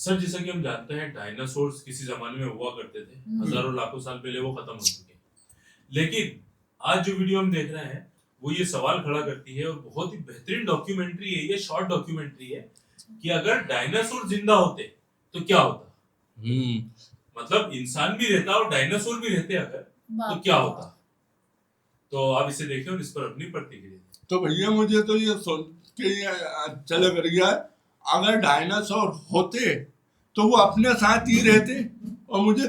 Sir जैसा कि हम जानते हैं डायनासोर्स किसी जमाने में हुआ करते थे, हजारों लाखों साल पहले वो खत्म हो चुके हैं। लेकिन आज जो वीडियो हम देख रहे हैं वो ये सवाल खड़ा करती है, और बहुत ही बेहतरीन डॉक्यूमेंट्री है, ये शॉर्ट डॉक्यूमेंट्री है कि अगर डायनासोर जिंदा होते तो क्या होता। मतलब इंसान भी रहता और डायनासोर भी रहते अगर, तो क्या होता। तो आप इसे देखें और इस पर अपनी प्रतिक्रिया दें। तो भैया मुझे तो ये सोच के ये अच्छा लग रहा है, अगर डायनासोर होते तो वो अपने साथ ही रहते, और मुझे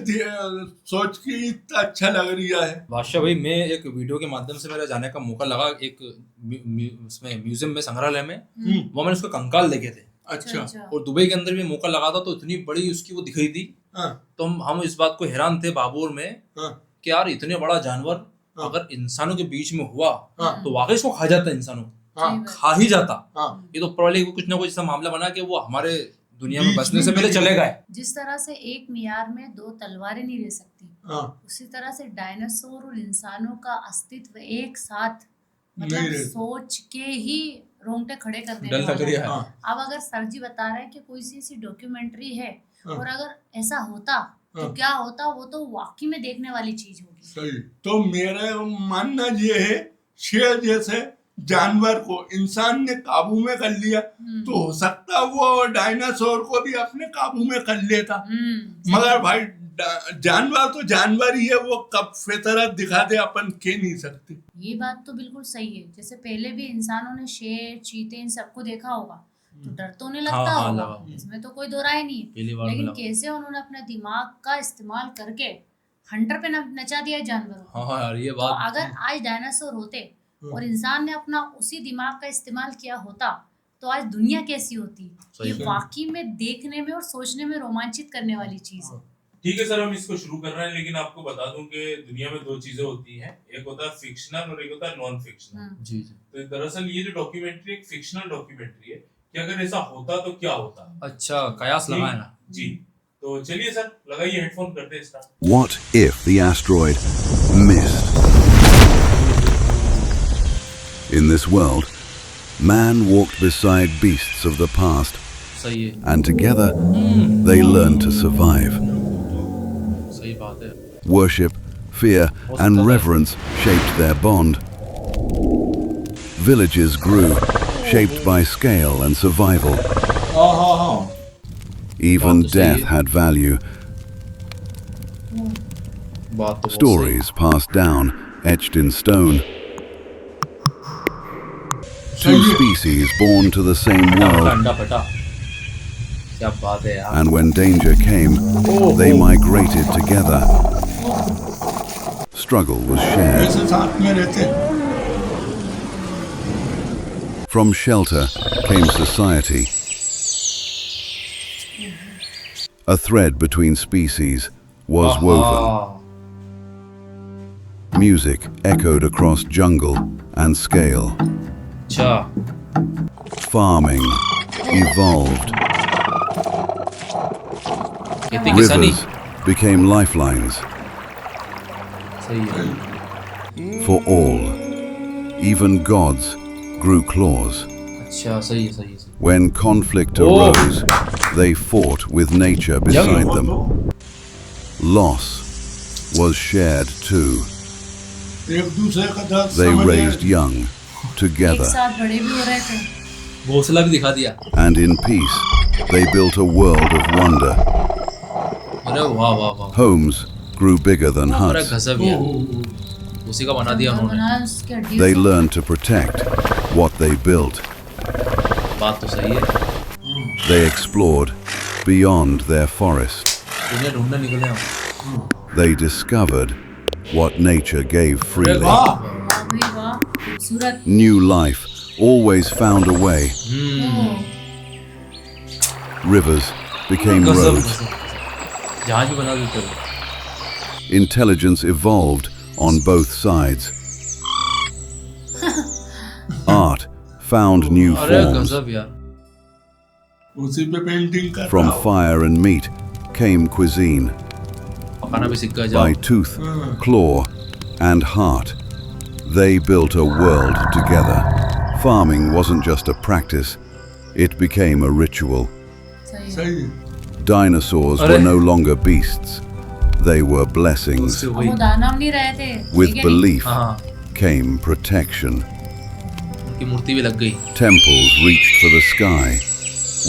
सोच के इतना अच्छा लग रहा है। बादशाह भाई, मैं एक वीडियो के माध्यम से मेरा जाने का मौका लगा एक उसमें म्यूजियम में, संग्रहालय में। वो मैंने उसके कंकाल देखे थे। अच्छा। और दुबई के अंदर भी मौका लगा था, तो इतनी बड़ी उसकी वो दिखाई थी। तो हम इस बात को हैरान थे बाबूर में कि यार इतने बड़ा जानवर अगर इंसानों के बीच में हुआ तो वाकई इसको खा जाता, इंसानों खा ही जाता। ये तो प्रॉब्लम कुछ ना कुछ ऐसा मामला बना कि वो हमारे दुनिया में बसने से पहले चले गए। जिस तरह से एक मियार में दो तलवारें नहीं रह सकती, उसी तरह से डायनासोर और इंसानों का अस्तित्व एक साथ, मतलब सोच के ही रोंगटे खड़े कर देने वाला है। अब अगर सर जी बता रहे हैं कि कोई सी ऐसी डॉक्यूमेंट्री है, और अगर ऐसा होता तो क्या होता, वो तो वाकई में देखने वाली चीज होगी। सही। तो मेरा मानना ये है, शेर जैसे जानवर को इंसान ने काबू में कर लिया, तो हो सकता वो डायनासोर को भी अपने काबू में कर लेता। मगर भाई जानवर तो जानवर ही है, वो कब फितरत दिखा दे अपन कह नहीं सकते। ये बात तो बिल्कुल सही है। जैसे पहले भी इंसानों ने शेर, चीते, इन सबको देखा होगा, तो डर तो नहीं लगता होगा, इसमें तो कोई दो राय नहीं है। लेकिन कैसे उन्होंने अपने दिमाग का इस्तेमाल करके हंटर पे नचा दिया जानवरों को। ये बात तो अगर आज डायनासोर होते और इंसान ने अपना उसी दिमाग का इस्तेमाल किया होता, तो आज दुनिया कैसी होती। ये वाकई में देखने में और सोचने में रोमांचित करने वाली चीज है। ठीक है सर, हम इसको शुरू कर रहे हैं, लेकिन आपको बता दूं कि दुनिया में दो चीजें होती हैं, एक होता है फिक्शनल और एक होता है नॉन फिक्शनल। जी। तो दरअसल ये जो डॉक्यूमेंट्री एक फिक्शनल डॉक्यूमेंट्री है कि अगर ऐसा होता तो क्या होता। अच्छा, कयास लगाया ना जी। तो चलिए सर, लगाइए हेडफोन, करते हैं start. What if the asteroid missed? In this world, man walked beside beasts of the past, and together they learned to survive. Worship, fear, and reverence shaped their bond. Villages grew, shaped by scale and survival. Even death had value. Stories passed down, etched in stone. Two species born to the same world. And when danger came, they migrated together. Struggle was shared. From shelter came society. A thread between species was woven. Music echoed across jungle and scale. Farming evolved. Rivers became lifelines for all. Even gods grew claws. When conflict arose, they fought with nature beside them. Loss was shared too. They raised young together. And in peace, they built a world of wonder. Homes grew bigger than huts. They learned to protect what they built. They explored beyond their forest. They discovered what nature gave freely. New life always found a way. Rivers became roads. Intelligence evolved on both sides. Art found new forms. From fire and meat came cuisine. By tooth, claw, and heart, they built a world together. Farming wasn't just a practice, it became a ritual. Dinosaurs were no longer beasts. They were blessings. वो दानव नहीं रहे थे. With belief came protection. उनकी मूर्ति भी लग गई. Temples reached for the sky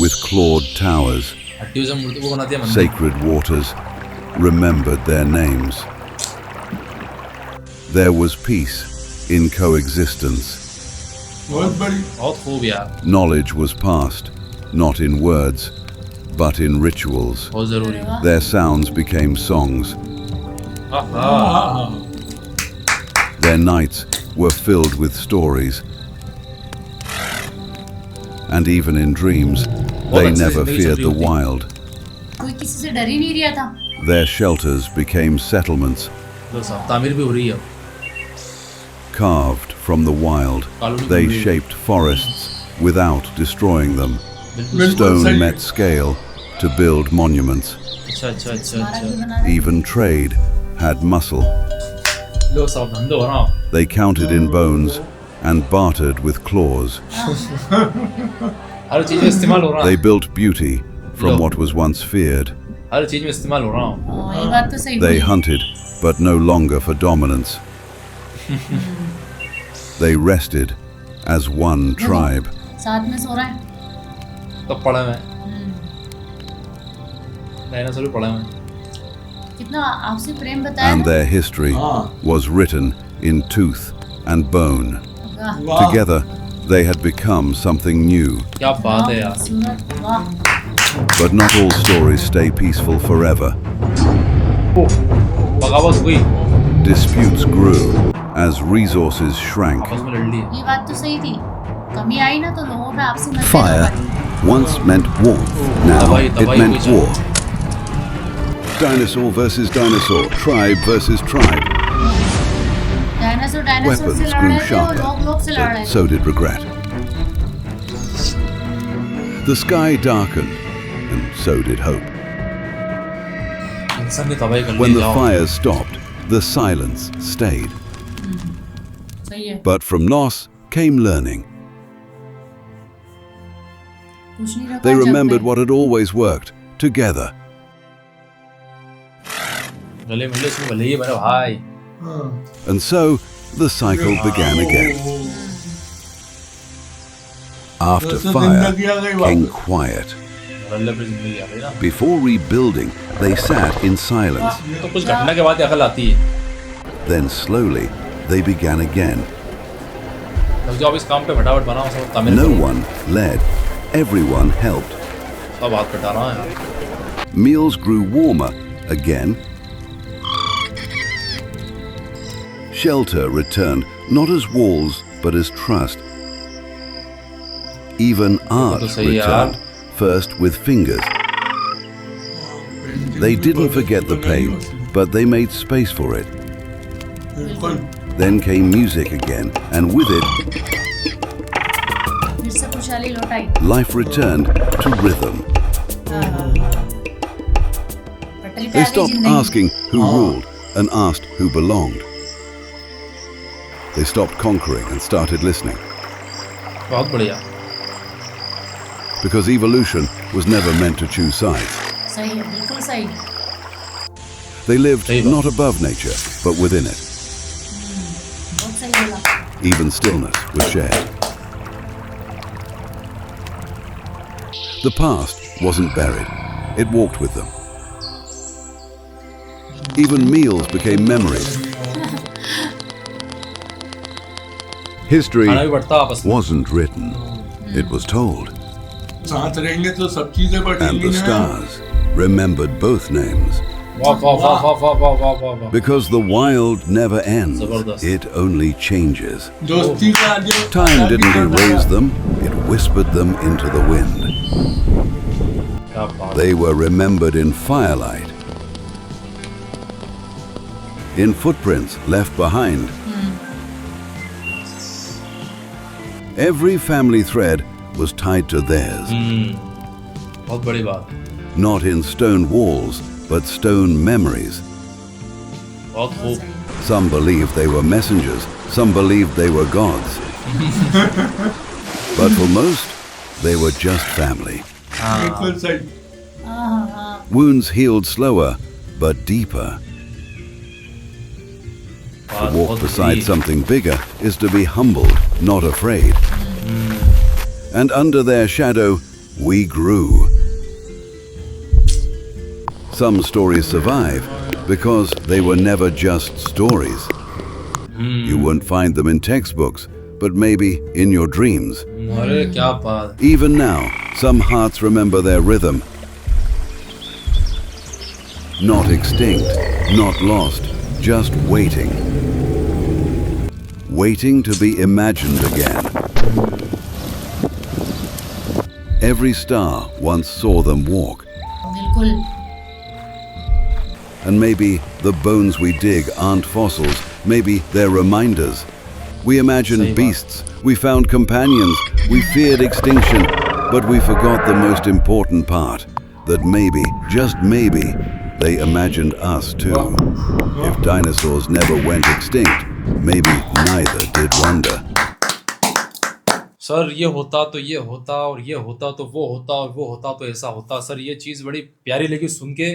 with clawed towers. हड्डियों से मूर्ति को बना दिया मंदिर. Sacred waters remembered their names. There was peace in coexistence. बहुत खूब यार. Knowledge was passed, not in words, but in rituals. बहुत ज़रूरी. Their sounds became songs. Their nights were filled with stories. And even in dreams, they never feared the wild. कोई किसी से डर ही नहीं रहा था. Their shelters became settlements. तामीर भी हो रही है. Carved from the wild, they shaped forests without destroying them. Stone met scale to build monuments. Even trade had muscle. They counted in bones and bartered with claws. They built beauty from what was once feared. They hunted, but no longer for dominance. They rested as one tribe. साथ में सो रहा है. तो पढ़ा मैं. Dinosaur भी पढ़ा मैं. कितना आपसे प्रेम बताया. And their history was written in tooth and bone. Together, they had become something new. क्या बात है यार. But not all stories stay peaceful forever. बगावत हुई. Disputes grew as resources shrank. आपस में लड़ लिए. ये बात तो सही थी. कमी आई ना तो लोगों में आपसी मतभेद Fire once meant warmth, now it meant war. Dinosaur versus dinosaur, tribe versus tribe. Dinosaur dinosaur से Weapons लड़ grew रहे थे और sharper, लोग से लड़ रहे but थे. so did regret. The sky darkened, and so did hope. इंसान की तबाही कर When ली the जाओ. fires stopped, the silence stayed. सही है. But from loss came learning. कुछ नहीं रखा They जब remembered तक. what had always worked together. गले मिले इसमें भले ही मेरे भाई. And so the cycle began again. After fire came quiet. गले पे जिंदगी आ गई ना. Before rebuilding, they sat in silence. तो कुछ घटना के बाद अकल आती है. Then slowly, they began again. लग जाओ इस काम पे फटाफट बनाओ सब तामीर. No one led, everyone helped. सब हाथ कटा रहा है यार. Meals grew warmer again. Shelter returned, not as walls, but as trust. Even art returned, first with fingers. They didn't forget the pain, but they made space for it. Then came music again, and with it, फिर से खुशहाली लौट आई. life returned to rhythm. पटरी पे They आ गई stopped जिंदगी. asking who ruled and asked who belonged. They stopped conquering and started listening, बहुत बढ़िया. because evolution was never meant to choose sides. सही है, बिल्कुल सही. They lived Same. not above nature, but within it. बहुत सही बोला. Even stillness was shared. The past wasn't buried, it walked with them. Even meals became memories. History खाना भी बढ़ता आपस में. wasn't written, it was told. साथ रहेंगे तो सब चीजें And बढ़ेंगी the ना. stars remembered both names. वाह वाह वाह वाह वाह वाह वाह वाह वाह. Because the wild never ends, Zabardast. it only changes. दोस्ती का जो Time didn't erase them, it whispered them into the wind. क्या बात. They were remembered in firelight, in footprints left behind. Every family thread was tied to theirs, बहुत बड़ी बात. not in stone walls, but stone memories. बहुत खूब. Some believed they were messengers, some believed they were gods. But for most, they were just family. बिल्कुल सही. हाँ हाँ हाँ. Wounds healed slower but deeper. To walk beside something bigger is to be humbled, not afraid. And under their shadow, we grew. Some stories survive because they were never just stories. You won't find them in textbooks, but maybe in your dreams. अरे क्या बात। Even now, some hearts remember their rhythm. Not extinct, not lost, just waiting. Waiting to be imagined again. Every star once saw them walk. बिल्कुल। And maybe the bones we dig aren't fossils, maybe they're reminders. We imagined beasts, we found companions, we feared extinction, but we forgot the most important part, that maybe, just maybe, they imagined us too. If dinosaurs never went extinct, maybe neither did wonder. Sir ये होता तो ये होता, और ये होता तो वो होता, और वो होता तो ऐसा होता। सर ये चीज़ बड़ी प्यारी लगी सुन के।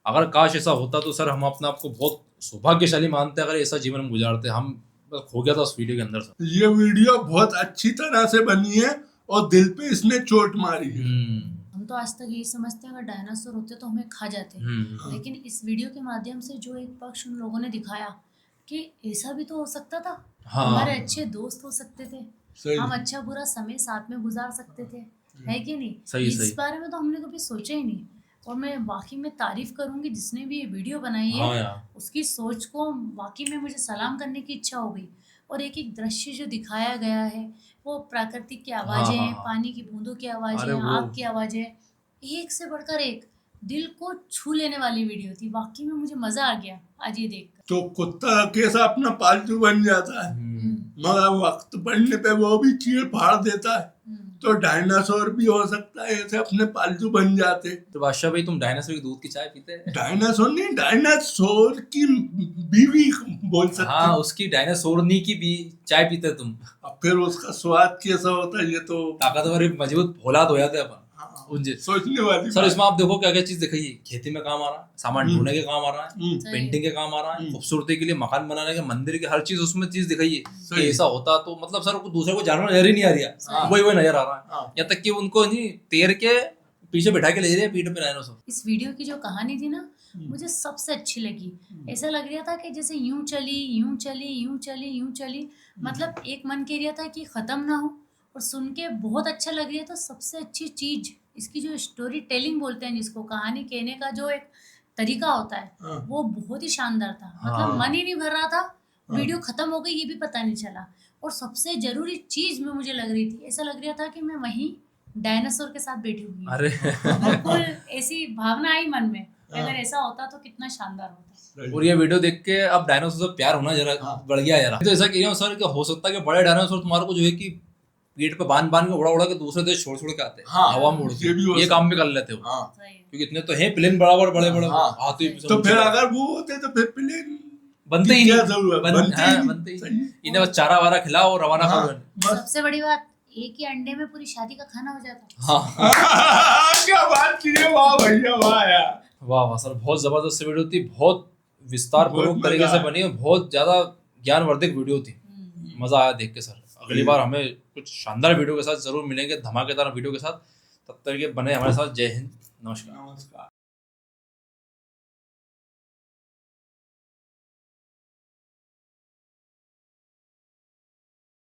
अगर काश ऐसा होता तो सर हम अपने आप को बहुत सौभाग्यशाली मानते, अगर ऐसा जीवन गुजारते। हम खो गया था उस वीडियो के अंदर सर। ये वीडियो बहुत अच्छी तरह से बनी है और दिल पे इसने चोट मारी है। हम तो आज तक यही समझते हैं अगर डायनासोर होते तो हमें खा जाते, लेकिन इस वीडियो के माध्यम से जो एक पक्ष उन लोगों ने दिखाया कि ऐसा भी तो हो सकता था। हमारे अच्छे दोस्त हो सकते थे, हम अच्छा बुरा समय साथ में गुजार सकते थे, है कि नहीं? इस बारे में तो हमने कभी सोचा ही नहीं। और मैं वाकई में तारीफ करूंगी जिसने भी ये वीडियो बनाई है, उसकी सोच को वाकई में मुझे सलाम करने की इच्छा हो गई। और एक एक दृश्य जो दिखाया गया है, वो प्राकृतिक की आवाजें हैं, पानी की बूंदों की आवाजें, आग की आवाजें, एक से बढ़कर एक दिल को छू लेने वाली वीडियो थी। वाकई में मुझे मजा आ गया आज ये देखकर। तो कुत्ता कैसा अपना पालतू बन जाता है, मगर वक्त पड़ने पे वो भी चीड़ फाड़ देता है, तो डायनासोर भी हो सकता है ऐसे अपने पालतू बन जाते। तो बादशाह भाई तुम डायनासोर की दूध की चाय पीते हैं? डायनासोर नहीं, डायनासोर की बीवी बोल सकते। हाँ, उसकी डायनासोरनी की भी चाय पीते तुम। अब फिर उसका स्वाद कैसा होता है ये तो ताकतवर मजबूत फौलाद हो जाते अपन। सोचने वाली सर इसमें आप देखो क्या क्या चीज दिखाई है। खेती में काम आ रहा है, सामान ढूंढने के काम आ रहा है, पेंटिंग के काम आ रहा है, खूबसूरती के लिए, मकान बनाने के, मंदिर के, हर चीज उसमें चीज दिखाई है कि ऐसा होता तो मतलब सर दूसरे को जानवर नजर ही नहीं आ रहा, वही नजर आ रहा है। यहाँ तक कि उनको नहीं तैर के पीछे बैठा के ले रहे हैं पीठ पे डायनासोर। इस वीडियो की जो कहानी थी ना, मुझे सबसे अच्छी लगी। ऐसा लग रहा था कि जैसे यूं चली यूं चली यूं चली यूं चली, मतलब एक मन कह रहा था कि खत्म ना हो, और सुन के बहुत अच्छा लग रहा था। सबसे अच्छी चीज इसकी जो स्टोरी टेलिंग बोलते हैं जिसको, कहानी कहने का जो एक तरीका होता है, वो बहुत ही शानदार था। मतलब मन ही नहीं भर रहा था, वीडियो खत्म हो गई ये भी पता नहीं चला। और सबसे जरूरी चीज में मुझे लग रही थी, ऐसा लग रहा था कि मैं वहीं डायनासोर के साथ बैठी हुई हूँ। अरे बिल्कुल ऐसी भावना आई मन में, अगर ऐसा होता तो कितना शानदार होता। और ये वीडियो देख के अब डायनासोर से प्यार होना जरा बढ़ गया यार। तो ऐसा कह रहा हूँ सर कि हो सकता है कि बड़े डायनासोर तुम्हारे को जो है कि पेट पे बांध के उड़ा के दूसरे देश छोड़ के आते हैं, हवा में उड़ के ये काम भी कर लेते हो। क्योंकि इतने तो हैं प्लेन बड़े हाथी। तो फिर अगर वो होते तो फिर प्लेन बनते ही नहीं। इन्हें बस चारा वारा खिलाओ और रवाना करो। सबसे बड़ी बात, एक ही अंडे में पूरी शादी का खाना हो जाता। क्या बात की है, वाह भैया वाह यार, वाह सर, बहुत जबरदस्त वीडियो थी, बहुत विस्तार पूर्वक तरीके से बनी, बहुत ज्यादा ज्ञानवर्धक वीडियो थी। मजा आया देख के सर। अगली बार हमें कुछ शानदार वीडियो के साथ जरूर मिलेंगे, धमाकेदार वीडियो के साथ। तब तक के बने हमारे साथ। जय हिंद, नमस्कार।